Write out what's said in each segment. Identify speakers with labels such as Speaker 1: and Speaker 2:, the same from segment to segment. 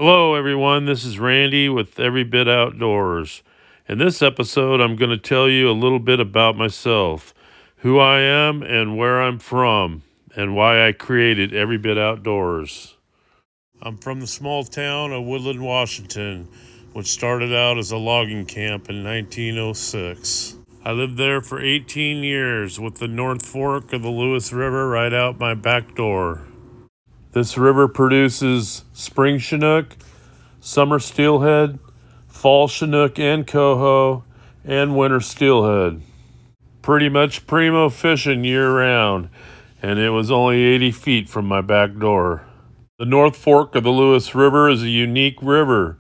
Speaker 1: Hello, everyone. This is Randy with Every Bit Outdoors. In this episode, I'm going to tell you a little bit about myself, who I am, and where I'm from, and why I created Every Bit Outdoors. I'm from the small town of Woodland, Washington, which started out as a logging camp in 1906. I lived there for 18 years with the North Fork of the Lewis River right out my back door. This river produces spring chinook, summer steelhead, fall chinook and coho, and winter steelhead. Pretty much primo fishing year round, and it was only 80 feet from my back door. The North Fork of the Lewis River is a unique river,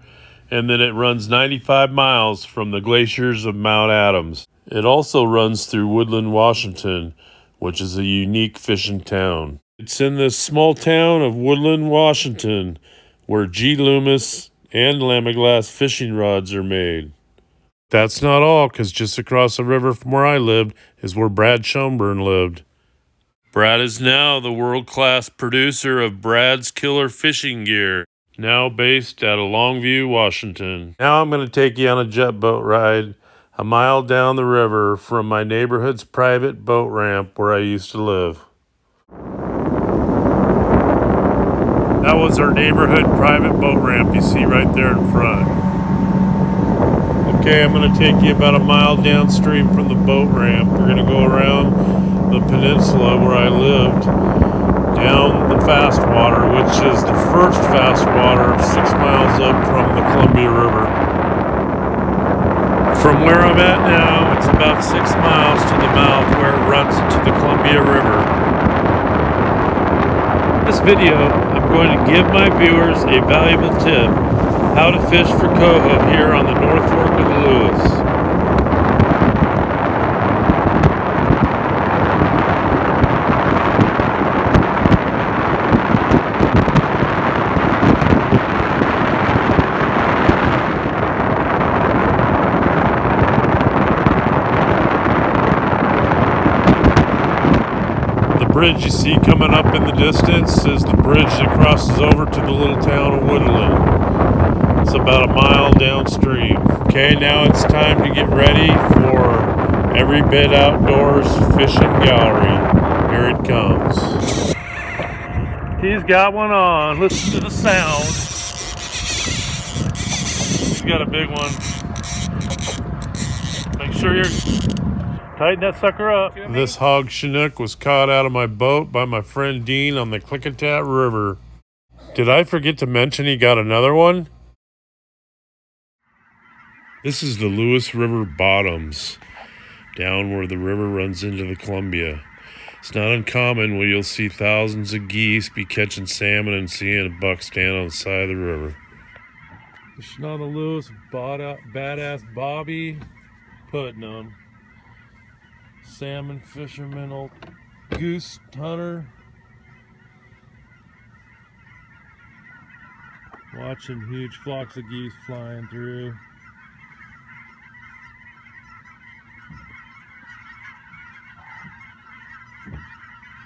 Speaker 1: and then it runs 95 miles from the glaciers of Mount Adams. It also runs through Woodland, Washington, which is a unique fishing town. It's in this small town of Woodland, Washington, where G. Loomis and Lamiglass fishing rods are made. That's not all, because just across the river from where I lived is where Brad Schomburn lived. Brad is now the world-class producer of Brad's Killer Fishing Gear, now based out of Longview, Washington. Now I'm going to take you on a jet boat ride a mile down the river from my neighborhood's private boat ramp where I used to live. That was our neighborhood private boat ramp you see right there in front. Okay, I'm going to take you about a mile downstream from the boat ramp. We're going to go around the peninsula where I lived, down the fast water, which is the first fast water 6 miles up from the Columbia River. From where I'm at now, it's about 6 miles to the mouth where it runs into the Columbia River. In this video, I'm going to give my viewers a valuable tip how to fish for coho here on the North Fork of the Lewis. The bridge you see coming up in the distance is the bridge that crosses over to the little town of Woodland. It's about a mile downstream. Okay, now it's time to get ready for Every Bit Outdoors Fishing Gallery. Here it comes. He's got one on. Listen to the sound. He's got a big one. Make sure you're tighten that sucker up. This hog chinook was caught out of my boat by my friend Dean on the Klickitat River. Did I forget to mention he got another one? This is the Lewis River bottoms, down where the river runs into the Columbia. It's not uncommon where you'll see thousands of geese be catching salmon and seeing a buck stand on the side of the river. Fishing on the Lewis, badass Bobby Putnam. Salmon fisherman, old goose hunter. Watching huge flocks of geese flying through.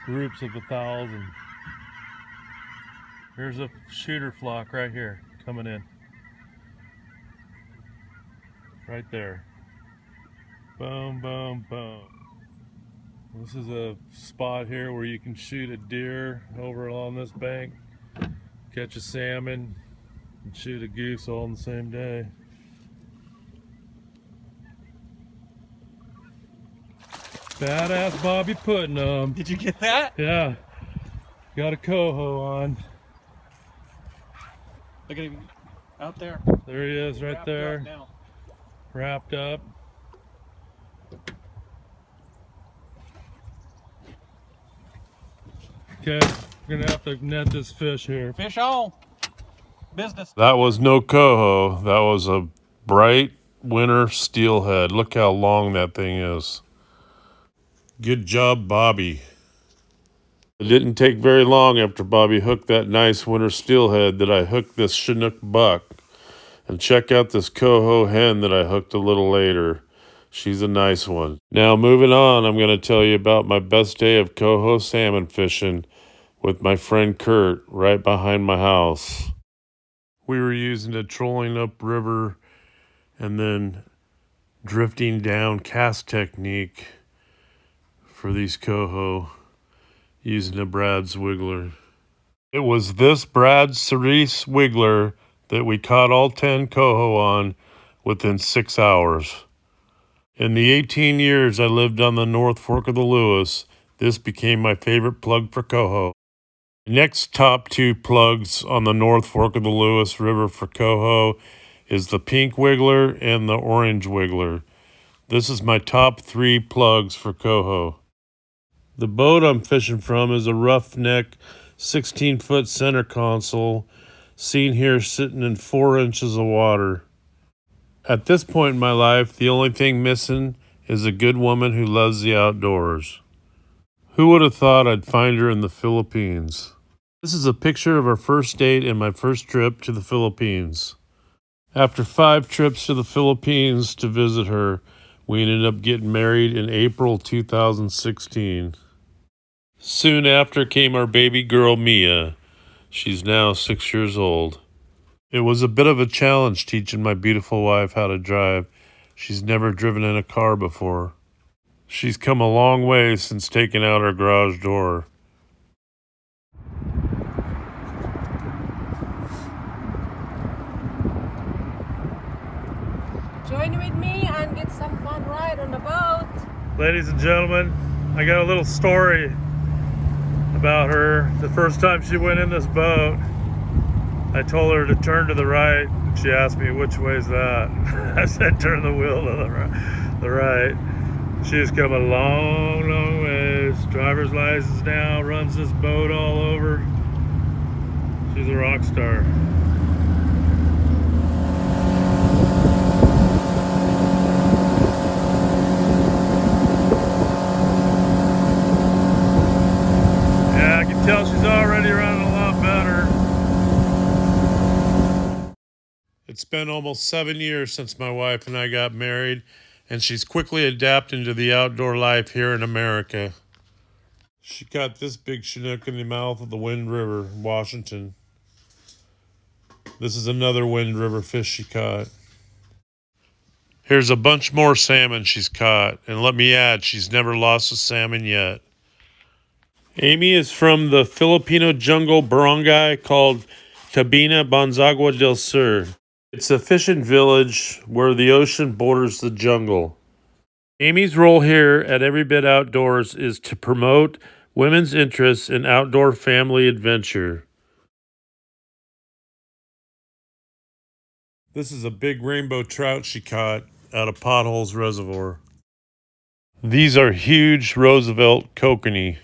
Speaker 1: Groups of 1,000. Here's a shooter flock right here coming in. Right there. Boom, boom, boom. This is a spot here where you can shoot a deer over along this bank, catch a salmon, and shoot a goose all in the same day. Badass Bobby Putnam.
Speaker 2: Did you get that?
Speaker 1: Yeah. Got a coho on.
Speaker 2: Look at him out there.
Speaker 1: There he is right there. Wrapped up. Okay, we're gonna have to net this fish here.
Speaker 2: Fish on. Business.
Speaker 1: That was no coho. That was a bright winter steelhead. Look how long that thing is. Good job, Bobby. It didn't take very long after Bobby hooked that nice winter steelhead that I hooked this Chinook buck. And check out this coho hen that I hooked a little later. She's a nice one. Now moving on, I'm going to tell you about my best day of coho salmon fishing with my friend Kurt right behind my house. We were using a trolling upriver and then drifting down cast technique for these coho using a Brad's Wiggler. It was this Brad's Cerise Wiggler that we caught all 10 coho on within 6 hours. In the 18 years I lived on the North Fork of the Lewis, this became my favorite plug for coho. Next top two plugs on the North Fork of the Lewis River for coho is the Pink Wiggler and the Orange Wiggler. This is my top 3 plugs for coho. The boat I'm fishing from is a roughneck 16-foot center console, seen here sitting in 4 inches of water. At this point in my life, the only thing missing is a good woman who loves the outdoors. Who would have thought I'd find her in the Philippines? This is a picture of our first date and my first trip to the Philippines. After 5 trips to the Philippines to visit her, we ended up getting married in April 2016. Soon after came our baby girl, Mia. She's now 6 years old. It was a bit of a challenge teaching my beautiful wife how to drive. She's never driven in a car before. She's come a long way since taking out our garage door.
Speaker 3: Join with me and get some fun ride on the boat.
Speaker 1: Ladies and gentlemen, I got a little story about her. The first time she went in this boat, I told her to turn to the right. She asked me, which way is that? I said, turn the wheel to the right. She's come a long, long ways. Driver's license now, runs this boat all over. She's a rock star. Yeah, I can tell she's already running a lot better. It's been almost 7 years since my wife and I got married, and she's quickly adapting to the outdoor life here in America. She caught this big Chinook in the mouth of the Wind River, Washington. This is another Wind River fish she caught. Here's a bunch more salmon she's caught, and let me add, she's never lost a salmon yet. Amy is from the Filipino jungle barangay called Tabina, Banzagua del Sur. It's a fishing village where the ocean borders the jungle. Amy's role here at Every Bit Outdoors is to promote women's interests in outdoor family adventure. This is a big rainbow trout she caught out of Potholes Reservoir. These are huge Roosevelt kokanee.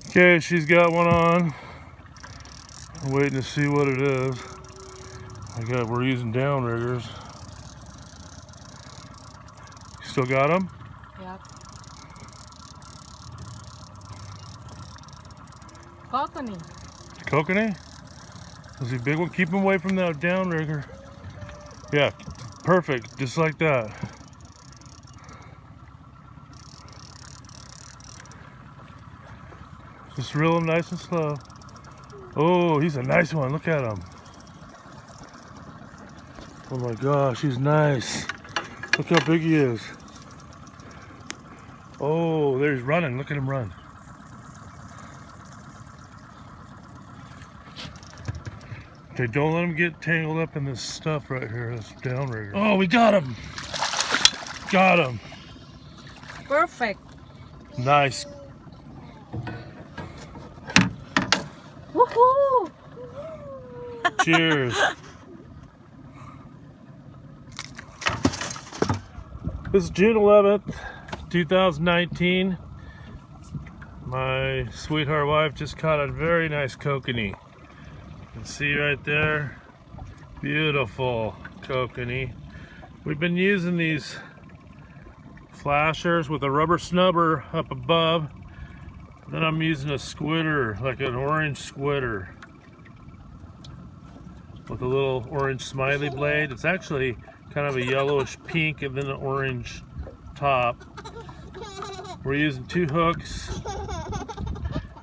Speaker 1: Okay, she's got one on. I'm waiting to see what it is. We're using downriggers. You still got them?
Speaker 3: Yep. Coconut.
Speaker 1: Kokanee? Is he a big one? Keep him away from that downrigger. Yeah, perfect, just like that. Just reel him nice and slow. Oh, he's a nice one, look at him. Oh my gosh, he's nice. Look how big he is. Oh, there he's running, look at him run. Okay, don't let him get tangled up in this stuff right here, this downrigger. Oh, we got him. Got him.
Speaker 3: Perfect.
Speaker 1: Nice.
Speaker 3: Woohoo!
Speaker 1: Cheers. This is June 11th, 2019. My sweetheart wife just caught a very nice kokanee. You can see right there, beautiful kokanee. We've been using these flashers with a rubber snubber up above. Then I'm using a squitter, like an orange squitter, with a little orange smiley blade. It's actually kind of a yellowish pink and then an orange top. We're using 2 hooks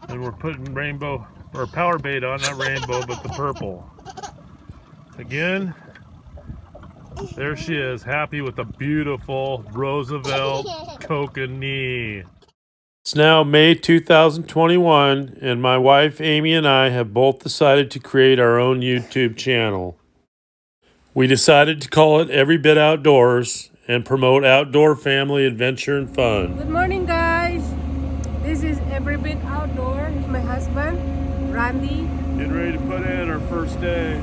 Speaker 1: and we're putting rainbow or power bait on, not rainbow, but the purple. Again, there she is, happy with a beautiful Roosevelt kokanee. It's now May 2021, and my wife Amy and I have both decided to create our own YouTube channel. We decided to call it Every Bit Outdoors and promote outdoor family adventure and fun.
Speaker 3: Good morning, guys. This is Every Bit Outdoor. It's my husband, Randy.
Speaker 1: Getting ready to put in our first day.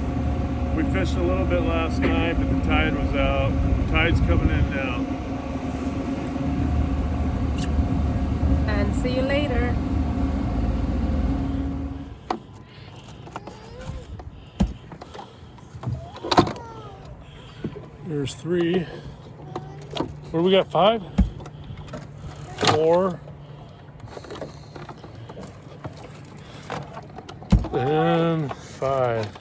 Speaker 1: We fished a little bit last night, but the tide was out. The tide's coming in now.
Speaker 3: And see you later.
Speaker 1: There's 3. What do we got? 5? 4. And 5.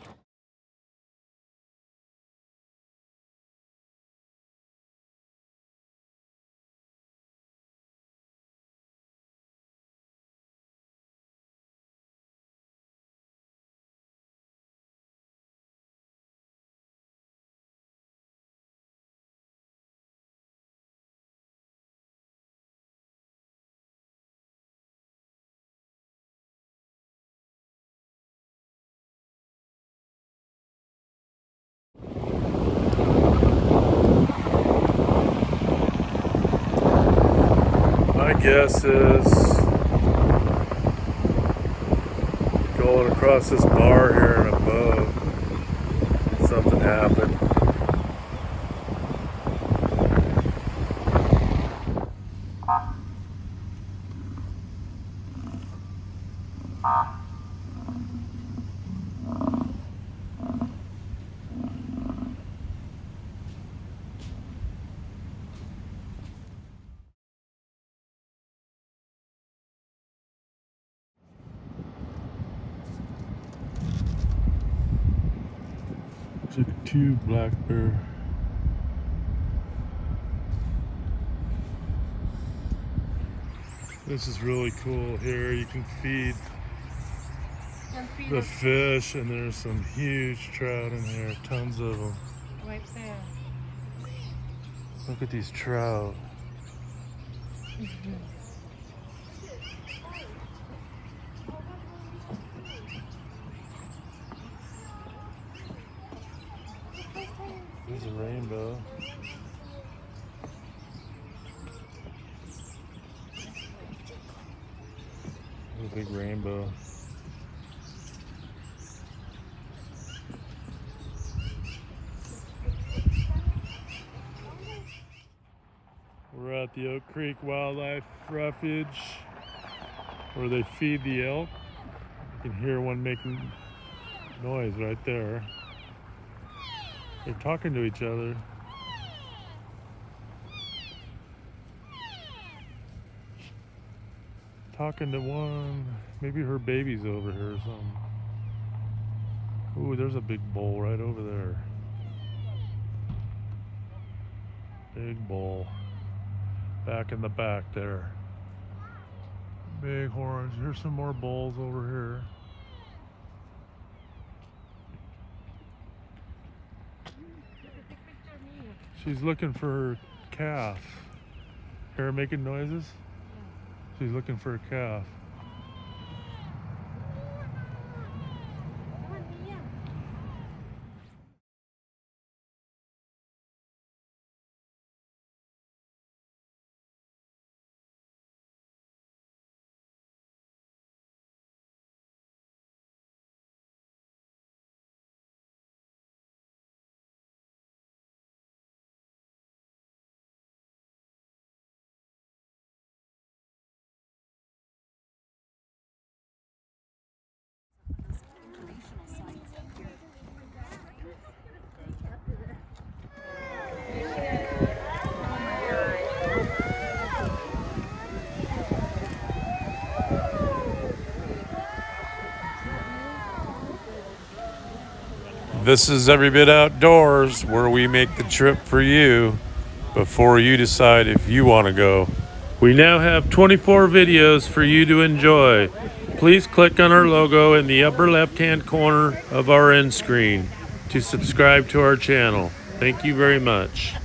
Speaker 1: My guess is going across this bar here in a boat. Something happened. Took 2 black bear. This is really cool here. You can feed the fish, and there's some huge trout in here. Tons of them.
Speaker 3: Right there.
Speaker 1: Look at these trout. There's a rainbow. There's a big rainbow. We're at the Oak Creek Wildlife Refuge where they feed the elk. You can hear one making noise right there. They're talking to each other. Talking to one. Maybe her baby's over here or something. Ooh, there's a big bull right over there. Big bull. Back in the back there. Big horns. Here's some more bulls over here. She's looking for her calf. Hear her making noises? She's looking for her calf. This is Every Bit Outdoors, where we make the trip for you before you decide if you want to go. We now have 24 videos for you to enjoy. please click on our logo in the upper left-hand corner of our end screen to subscribe to our channel. Thank you very much.